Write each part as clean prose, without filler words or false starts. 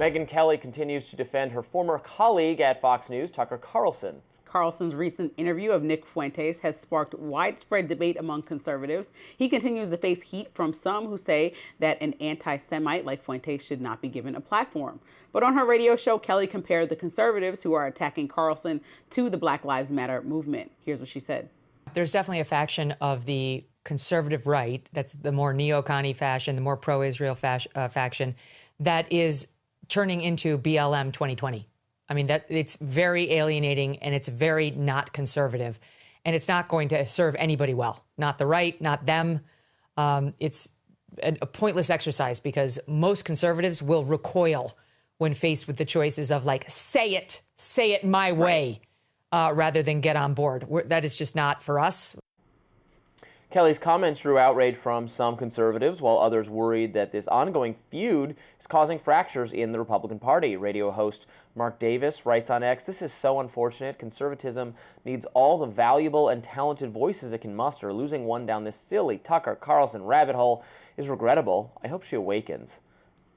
Megyn Kelly continues to defend her former colleague at Fox News, Tucker Carlson. Carlson's recent interview of Nick Fuentes has sparked widespread debate among conservatives. He continues to face heat from some who say that an anti-Semite like Fuentes should not be given a platform. But on her radio show, Kelly compared the conservatives who are attacking Carlson to the Black Lives Matter movement. Here's what she said. There's definitely a faction of the conservative right, that's the more neocon fashion, the more pro-Israel faction, that is turning into BLM 2020. I mean, that it's very alienating and it's very not conservative, and it's not going to serve anybody well. Not the right, not them. It's a pointless exercise because most conservatives will recoil when faced with the choices of like, say it my way, rather than get on board. That is just not for us. Kelly's comments drew outrage from some conservatives, while others worried that this ongoing feud is causing fractures in the Republican Party. Radio host Mark Davis writes on X, "This is so unfortunate. Conservatism needs all the valuable and talented voices it can muster. Losing one down this silly Tucker Carlson rabbit hole is regrettable. I hope she awakens."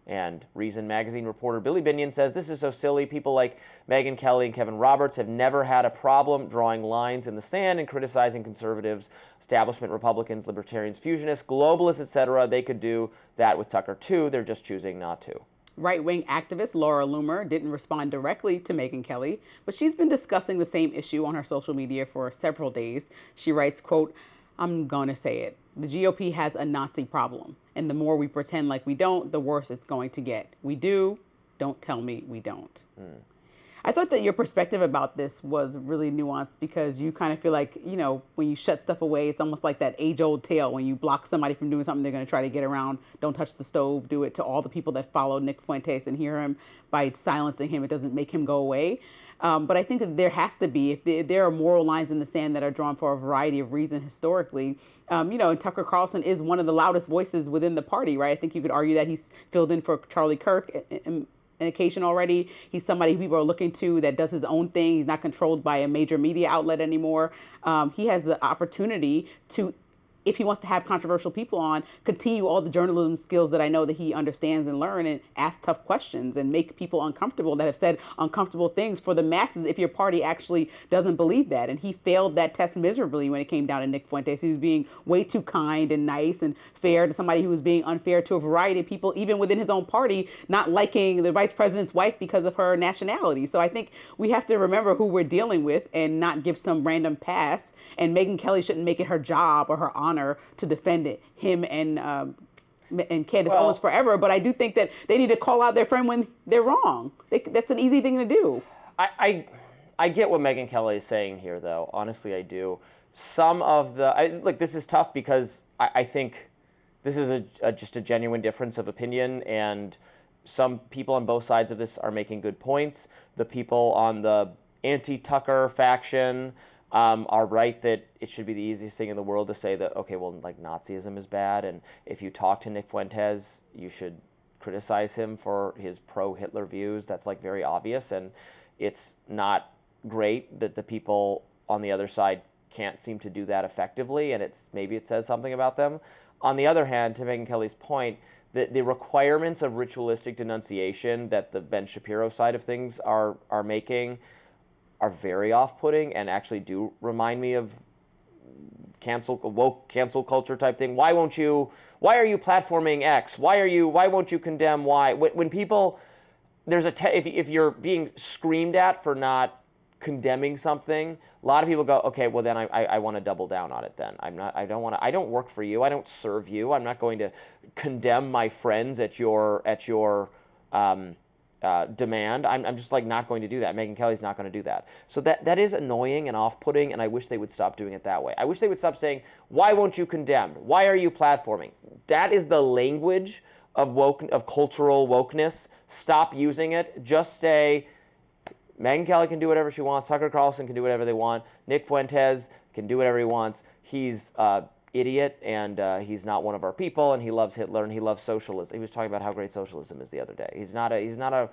And Reason magazine reporter Billy Binion says, "This is so silly. People like Megyn Kelly and Kevin Roberts have never had a problem drawing lines in the sand and criticizing conservatives, establishment Republicans, libertarians, fusionists, globalists, etc. They could do that with Tucker too. They're just choosing not to." Right-wing activist Laura Loomer didn't respond directly to Megyn Kelly, but she's been discussing the same issue on her social media for several days. She writes, quote, "I'm going to say it. The GOP has a Nazi problem, and the more we pretend like we don't, the worse it's going to get. We do. Don't tell me we don't." I thought that your perspective about this was really nuanced because you kind of feel like, you know, when you shut stuff away, it's almost like that age-old tale. When you block somebody from doing something, they're going to try to get around. Don't touch the stove. Do it to all the people that follow Nick Fuentes and hear him. By silencing him, it doesn't make him go away. But I think that there has to be, if there are moral lines in the sand that are drawn for a variety of reasons historically. You know, and Tucker Carlson is one of the loudest voices within the party, right? I think you could argue that he's filled in for Charlie Kirk an occasion already. He's somebody who people are looking to that does his own thing. He's not controlled by a major media outlet anymore. He has the opportunity to, if he wants to have controversial people on, continue all the journalism skills that I know that he understands and learn, and ask tough questions and make people uncomfortable that have said uncomfortable things for the masses if your party actually doesn't believe that. And he failed that test miserably when it came down to Nick Fuentes. He was being way too kind and nice and fair to somebody who was being unfair to a variety of people, even within his own party, not liking the vice president's wife because of her nationality. So I think we have to remember who we're dealing with and not give some random pass. And Megyn Kelly shouldn't make it her job or her honor to defend it, him and Candace Owens forever. But I do think that they need to call out their friend when they're wrong. That's an easy thing to do. I get what Megyn Kelly is saying here, though. Honestly, I do. Some of the this is tough because I think this is just a genuine difference of opinion, and some people on both sides of this are making good points. The people on the anti-Tucker faction are right that it should be the easiest thing in the world to say that, okay, well, like Nazism is bad, and if you talk to Nick Fuentes, you should criticize him for his pro-Hitler views. That's like very obvious, and it's not great that the people on the other side can't seem to do that effectively, and maybe it says something about them. On the other hand, to Megyn Kelly's point, the requirements of ritualistic denunciation that the Ben Shapiro side of things are making are very off-putting and actually do remind me of woke cancel culture type thing. Why are you platforming X? Why won't you condemn Y? When people, if you're being screamed at for not condemning something, a lot of people go, okay, well then I want to double down on it then. I don't work for you. I don't serve you. I'm not going to condemn my friends at your demand. I'm just like not going to do that. Megyn Kelly's not going to do that. So that is annoying and off-putting, and I wish they would stop doing it that way. I wish they would stop saying, why won't you condemn? Why are you platforming? That is the language of cultural wokeness. Stop using it. Just say, Megyn Kelly can do whatever she wants. Tucker Carlson can do whatever they want. Nick Fuentes can do whatever he wants. He's idiot, and he's not one of our people, and he loves Hitler, and he loves socialism. He was talking about how great socialism is the other day. He's not a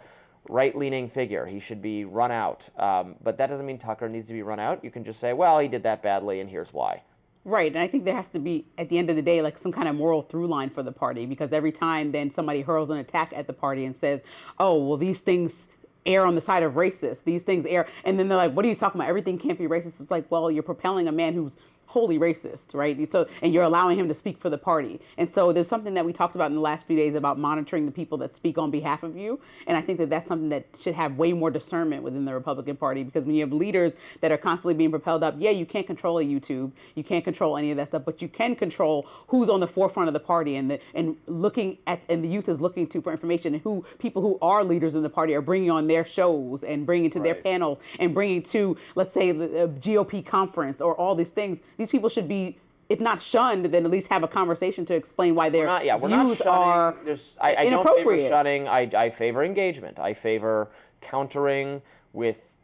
right-leaning figure. He should be run out. But that doesn't mean Tucker needs to be run out. You can just say, well, he did that badly, and here's why. Right, and I think there has to be, at the end of the day, like some kind of moral through line for the party, because every time then somebody hurls an attack at the party and says, oh, well, these things err on the side of racist, these things err, and then they're like, what are you talking about? Everything can't be racist. It's like, well, you're propelling a man who's wholly racist, right? So, and you're allowing him to speak for the party. And so there's something that we talked about in the last few days about monitoring the people that speak on behalf of you. And I think that that's something that should have way more discernment within the Republican Party, because when you have leaders that are constantly being propelled up, yeah, you can't control a YouTube, you can't control any of that stuff, but you can control who's on the forefront of the party, and looking at, and the youth is looking to for information, and who people who are leaders in the party are bringing on their shows and bringing to their panels and bringing to, let's say, the GOP conference or all these things. These people should be, if not shunned, then at least have a conversation to explain why their views are I don't inappropriate. favor shunning. I favor engagement. I favor countering with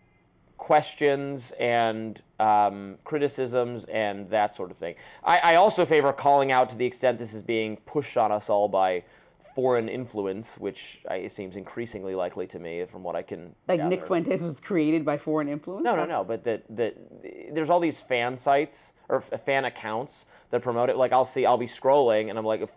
questions and criticisms and that sort of thing. I also favor calling out to the extent this is being pushed on us all by foreign influence, which seems increasingly likely to me from what I can Like gather. Nick Fuentes was created by foreign influence? No, but there's all these fan sites or fan accounts that promote it. Like I'll be scrolling and I'm like,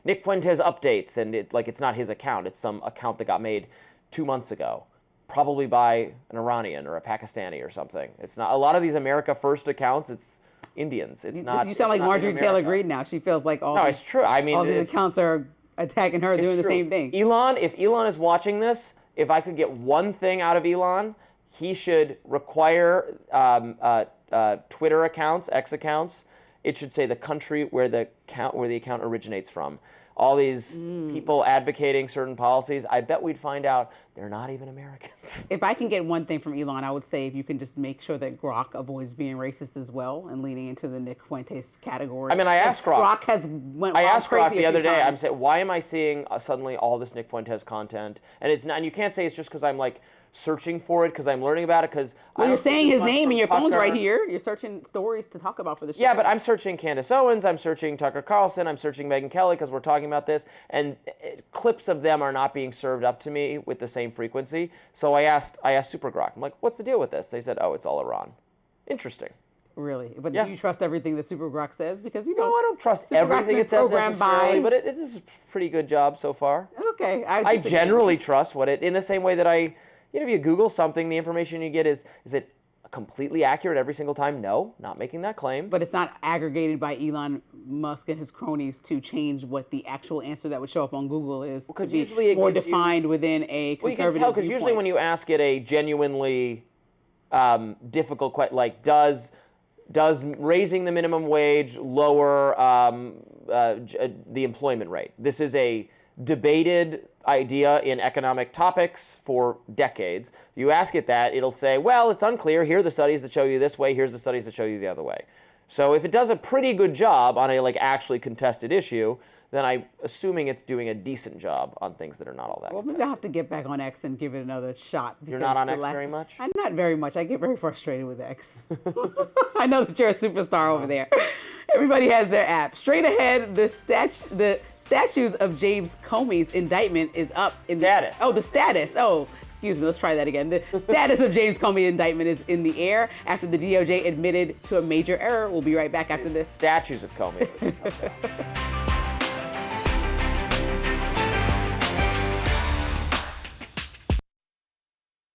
Nick Fuentes updates, and it's like, it's not his account. It's some account that got made 2 months ago, probably by an Iranian or a Pakistani or something. It's not a lot of these America First accounts. It's Indians. It's not. You sound like Marjorie Taylor Greene now. She feels like all. No, it's true. I mean, all these accounts are attacking her, doing the same thing. Elon, if Elon is watching this, if I could get one thing out of Elon, he should require Twitter accounts, X accounts. It should say the country where the account originates from. All these people advocating certain policies, I bet we'd find out they're not even Americans. If I can get one thing from Elon, I would say if you can just make sure that Grok avoids being racist as well and leaning into the Nick Fuentes category. I mean, I asked Grok. Grok has went I wild asked crazy Grok the other day. times. I'm saying, why am I seeing suddenly all this Nick Fuentes content? And it's not. And you can't say it's just because I'm like searching for it, because I'm learning about it. Because you're saying his name and your phone's Tucker. right here. You're searching stories to talk about for the show. Yeah, but I'm searching Candace Owens, I'm searching Tucker Carlson, I'm searching Megyn Kelly because we're talking about this, and clips of them are not being served up to me with the same frequency. So I asked Super Grok, I'm like, what's the deal with this? They said, oh, it's all Iran. Interesting. Really? But Yeah. do you trust everything that Super Grok says? Because, you know, No, I don't trust Super Grok's everything been it says programmed necessarily, by- but it is a pretty good job so far. Okay. I generally trust what it, in the same way that if you Google something, the information you get is it completely accurate every single time? No, not making that claim. But it's not aggregated by Elon Musk and his cronies to change what the actual answer that would show up on Google is, to be usually it more gives you- defined within a Well, you conservative can tell because usually when you ask it a genuinely difficult question, like does raising the minimum wage lower the employment rate? This is a debated idea in economic topics for decades. You ask it that, it'll say, well, it's unclear. Here are the studies that show you this way. Here's the studies that show you the other way. So if it does a pretty good job on a actually contested issue, then I'm assuming it's doing a decent job on things that are not all that Well, contested. maybe I'll have to get back on X and give it another shot. You're not on the X very much? I'm not very much. I get very frustrated with X. I know that you're a superstar over there. Everybody has their app. Straight ahead, the statues of James Comey's indictment is up. Status. The status. Oh, excuse me. Let's try that again. The status of James Comey's indictment is in the air after the DOJ admitted to a major error. We'll be right back after this. Statues of Comey. Okay.